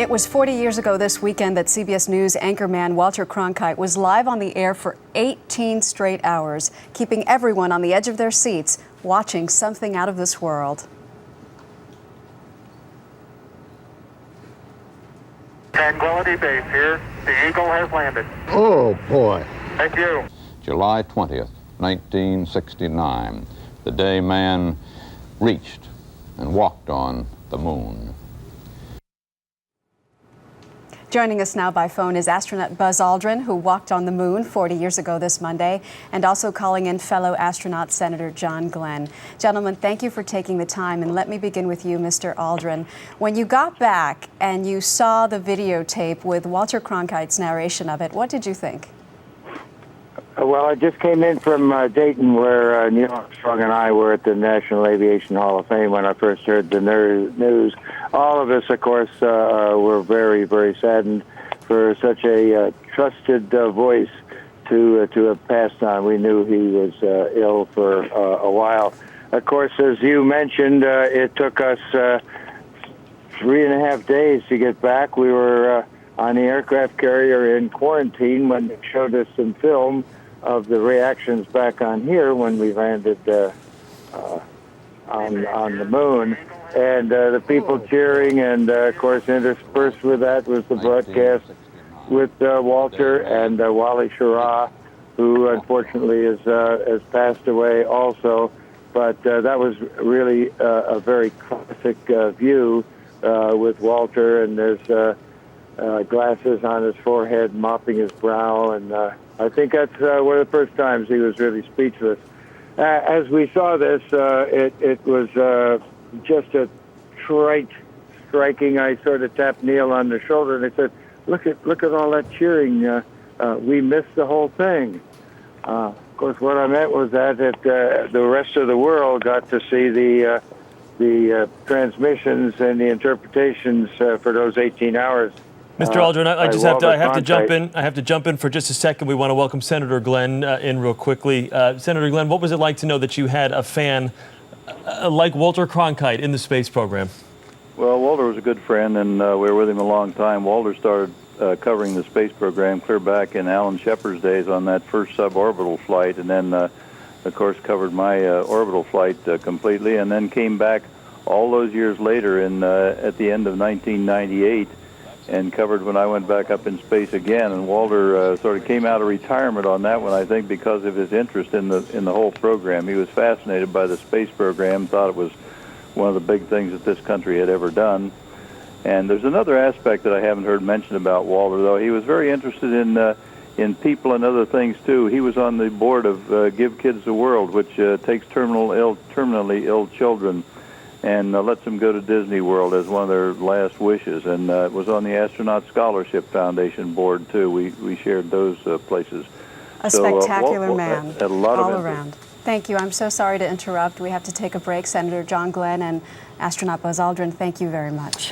It was 40 years ago this weekend that CBS News anchorman Walter Cronkite was live on the air for 18 straight hours, keeping everyone on the edge of their seats watching something out of this world. Tranquility Base here. The Eagle has landed. Oh, boy. Thank you. July 20th, 1969, the day man reached and walked on the moon. Joining us now by phone is astronaut Buzz Aldrin, who walked on the moon 40 years ago this Monday, and also calling in fellow astronaut Senator John Glenn. Gentlemen, thank you for taking the time, and let me begin with you, Mr. Aldrin. When you got back and you saw the videotape with Walter Cronkite's narration of it, what did you think? Well, I just came in from Dayton, where Neil Armstrong and I were at the National Aviation Hall of Fame when I first heard the news. All of us, of course, were very, very saddened for such a trusted voice to have passed on. We knew he was ill for a while. Of course, as you mentioned, it took us 3.5 days to get back. We were on the aircraft carrier in quarantine when they showed us some film of the reactions back on here when we landed on the moon, and the people cheering, and of course interspersed with that was the broadcast with Walter and Wally Schirra, who unfortunately has passed away also. But that was really a very classic view with Walter, and there's glasses on his forehead, mopping his brow, and I think that's one of the first times he was really speechless. As we saw this, it was just a trite, striking. I sort of tapped Neil on the shoulder and I said, "Look at all that cheering. We missed the whole thing." Of course, what I meant was that the rest of the world got to see the transmissions and the interpretations for those 18 hours. Mr. Aldrin, I have to jump in. I have to jump in for just a second. We want to welcome Senator Glenn in real quickly. Senator Glenn, what was it like to know that you had a fan like Walter Cronkite in the space program? Well, Walter was a good friend, and we were with him a long time. Walter started covering the space program clear back in Alan Shepard's days on that first suborbital flight, and then, of course, covered my orbital flight completely, and then came back all those years later at the end of 1998. And covered when I went back up in space again. And Walter sort of came out of retirement on that one, I think, because of his interest in the whole program. He was fascinated by the space program, thought it was one of the big things that this country had ever done. And there's another aspect that I haven't heard mentioned about Walter, though. He was very interested in people and other things too. He was on the board of Give Kids the World, which takes terminally ill children and lets them go to Disney World as one of their last wishes, and was on the Astronaut Scholarship Foundation board too. We shared those places. A spectacular man, had a lot all of around. Thank you. I'm so sorry to interrupt. We have to take a break. Senator John Glenn and astronaut Buzz Aldrin, thank you very much.